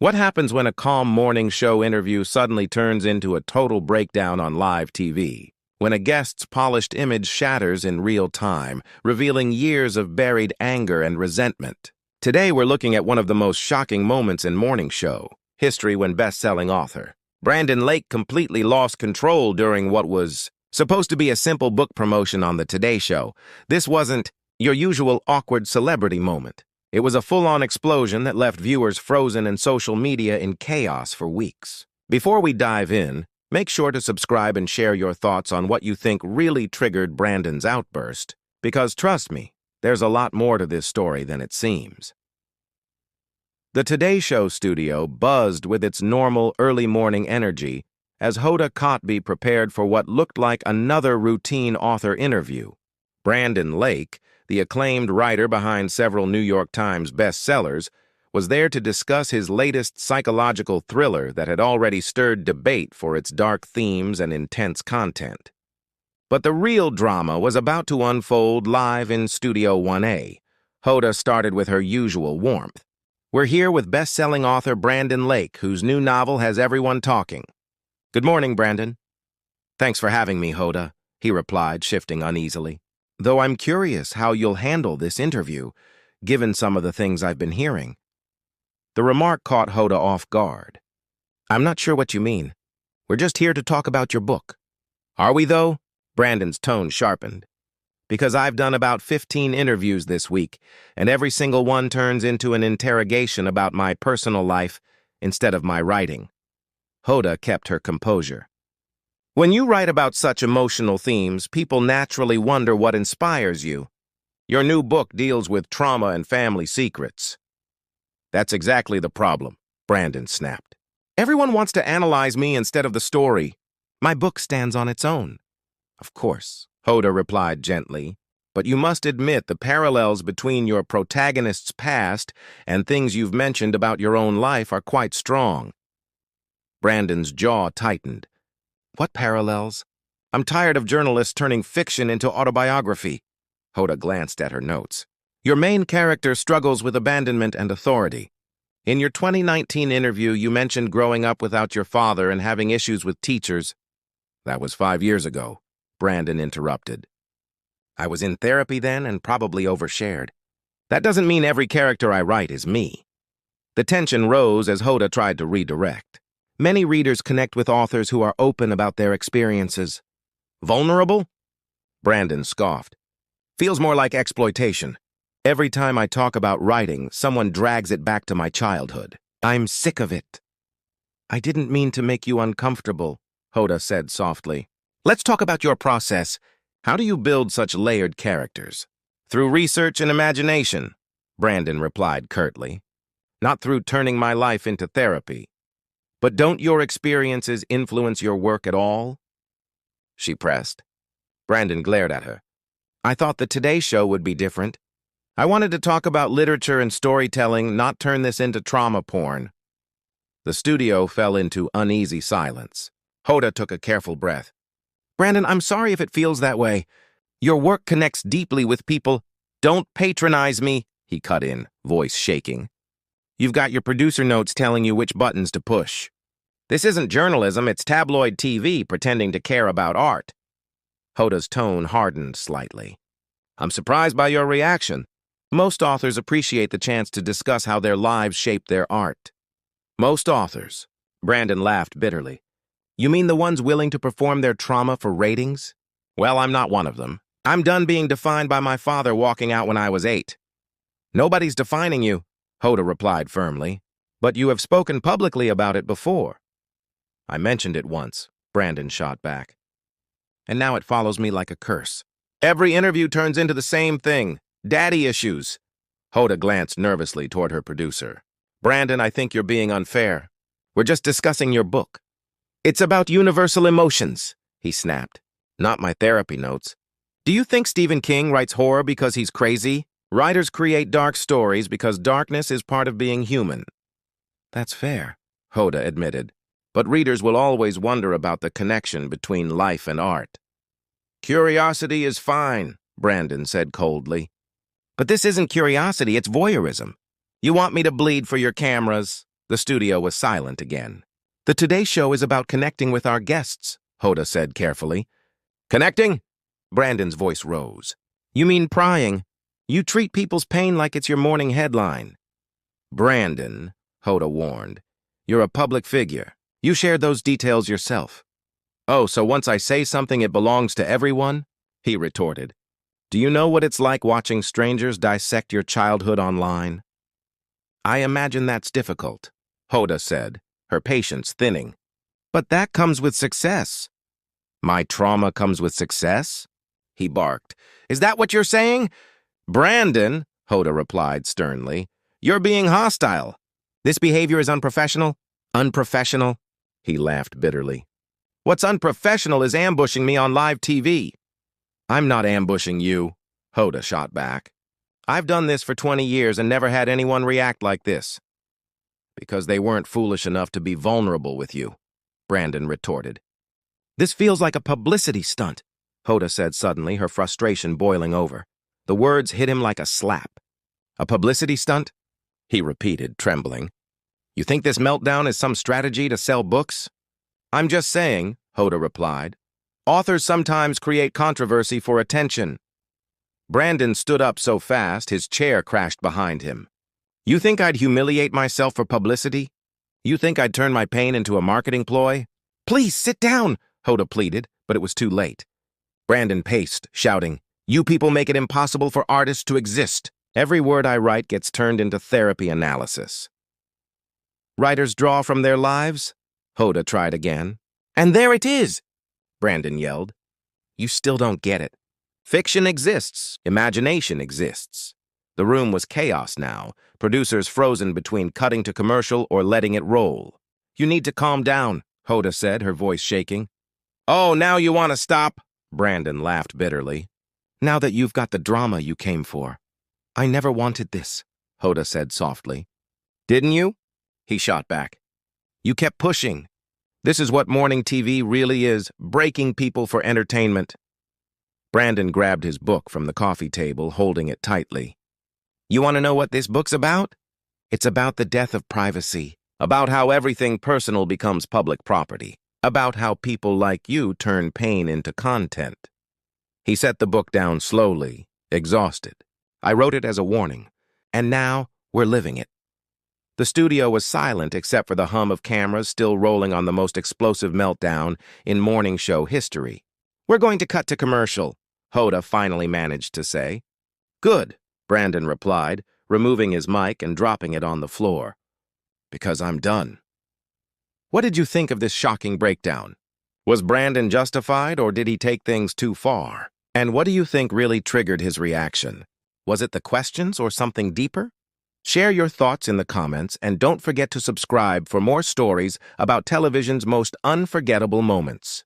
What happens when a calm morning show interview suddenly turns into a total breakdown on live TV? When a guest's polished image shatters in real time, revealing years of buried anger and resentment? Today we're looking at one of the most shocking moments in morning show history when best-selling author Brandon Lake completely lost control during what was supposed to be a simple book promotion on the Today Show. This wasn't your usual awkward celebrity moment. It was a full-on explosion that left viewers frozen in social media in chaos for weeks. Before we dive in, make sure to subscribe and share your thoughts on what you think really triggered Brandon's outburst, because trust me, there's a lot more to this story than it seems. The Today Show studio buzzed with its normal early morning energy as Hoda Kotb prepared for what looked like another routine author interview. Brandon Lake, the acclaimed writer behind several New York Times bestsellers, was there to discuss his latest psychological thriller that had already stirred debate for its dark themes and intense content. But the real drama was about to unfold live in Studio 1A. Hoda started with her usual warmth. We're here with best-selling author Brandon Lake, whose new novel has everyone talking. Good morning, Brandon. Thanks for having me, Hoda, he replied, shifting uneasily. Though I'm curious how you'll handle this interview, given some of the things I've been hearing. The remark caught Hoda off guard. I'm not sure what you mean. We're just here to talk about your book. Are we, though? Brandon's tone sharpened. Because I've done about 15 interviews this week, and every single one turns into an interrogation about my personal life instead of my writing. Hoda kept her composure. When you write about such emotional themes, people naturally wonder what inspires you. Your new book deals with trauma and family secrets. That's exactly the problem, Brandon snapped. Everyone wants to analyze me instead of the story. My book stands on its own. Of course, Hoda replied gently, but you must admit the parallels between your protagonist's past and things you've mentioned about your own life are quite strong. Brandon's jaw tightened. What parallels? I'm tired of journalists turning fiction into autobiography. Hoda glanced at her notes. Your main character struggles with abandonment and authority. In your 2019 interview, you mentioned growing up without your father and having issues with teachers. That was 5 years ago, Brandon interrupted. I was in therapy then and probably overshared. That doesn't mean every character I write is me. The tension rose as Hoda tried to redirect. Many readers connect with authors who are open about their experiences. Vulnerable? Brandon scoffed. Feels more like exploitation. Every time I talk about writing, someone drags it back to my childhood. I'm sick of it. I didn't mean to make you uncomfortable, Hoda said softly. Let's talk about your process. How do you build such layered characters? Through research and imagination, Brandon replied curtly. Not through turning my life into therapy. But don't your experiences influence your work at all? She pressed. Brandon glared at her. I thought the Today Show would be different. I wanted to talk about literature and storytelling, not turn this into trauma porn. The studio fell into uneasy silence. Hoda took a careful breath. Brandon, I'm sorry if it feels that way. Your work connects deeply with people. Don't patronize me, he cut in, voice shaking. You've got your producer notes telling you which buttons to push. This isn't journalism, it's tabloid TV pretending to care about art. Hoda's tone hardened slightly. I'm surprised by your reaction. Most authors appreciate the chance to discuss how their lives shape their art. Most authors? Brandon laughed bitterly. You mean the ones willing to perform their trauma for ratings? Well, I'm not one of them. I'm done being defined by my father walking out when I was 8. Nobody's defining you, Hoda replied firmly. But you have spoken publicly about it before. I mentioned it once, Brandon shot back. And now it follows me like a curse. Every interview turns into the same thing. Daddy issues. Hoda glanced nervously toward her producer. Brandon, I think you're being unfair. We're just discussing your book. It's about universal emotions, he snapped. Not my therapy notes. Do you think Stephen King writes horror because he's crazy? Writers create dark stories because darkness is part of being human. That's fair, Hoda admitted. But readers will always wonder about the connection between life and art. Curiosity is fine, Brandon said coldly. But this isn't curiosity, it's voyeurism. You want me to bleed for your cameras? The studio was silent again. The Today Show is about connecting with our guests, Hoda said carefully. Connecting? Brandon's voice rose. You mean prying? You treat people's pain like it's your morning headline. Brandon, Hoda warned, you're a public figure. You shared those details yourself. Oh, so once I say something, it belongs to everyone? He retorted. Do you know what it's like watching strangers dissect your childhood online? I imagine that's difficult, Hoda said, her patience thinning. But that comes with success. My trauma comes with success? He barked. Is that what you're saying? Brandon, Hoda replied sternly, you're being hostile. This behavior is unprofessional? Unprofessional? He laughed bitterly. What's unprofessional is ambushing me on live TV. I'm not ambushing you, Hoda shot back. I've done this for 20 years and never had anyone react like this. Because they weren't foolish enough to be vulnerable with you, Brandon retorted. This feels like a publicity stunt, Hoda said suddenly, her frustration boiling over. The words hit him like a slap. A publicity stunt? He repeated, trembling. You think this meltdown is some strategy to sell books? I'm just saying, Hoda replied. Authors sometimes create controversy for attention. Brandon stood up so fast his chair crashed behind him. You think I'd humiliate myself for publicity? You think I'd turn my pain into a marketing ploy? Please sit down, Hoda pleaded, but it was too late. Brandon paced, shouting, You people make it impossible for artists to exist. Every word I write gets turned into therapy analysis. Writers draw from their lives? Hoda tried again. And there it is, Brandon yelled. You still don't get it. Fiction exists. Imagination exists. The room was chaos now, producers frozen between cutting to commercial or letting it roll. You need to calm down, Hoda said, her voice shaking. Oh, now you want to stop? Brandon laughed bitterly. Now that you've got the drama you came for. I never wanted this, Hoda said softly. Didn't you? He shot back. You kept pushing. This is what morning TV really is, breaking people for entertainment. Brandon grabbed his book from the coffee table, holding it tightly. You want to know what this book's about? It's about the death of privacy, about how everything personal becomes public property, about how people like you turn pain into content. He set the book down slowly, exhausted. I wrote it as a warning, and now we're living it. The studio was silent except for the hum of cameras still rolling on the most explosive meltdown in morning show history. We're going to cut to commercial, Hoda finally managed to say. Good, Brandon replied, removing his mic and dropping it on the floor. Because I'm done. What did you think of this shocking breakdown? Was Brandon justified or did he take things too far? And what do you think really triggered his reaction? Was it the questions or something deeper? Share your thoughts in the comments and don't forget to subscribe for more stories about television's most unforgettable moments.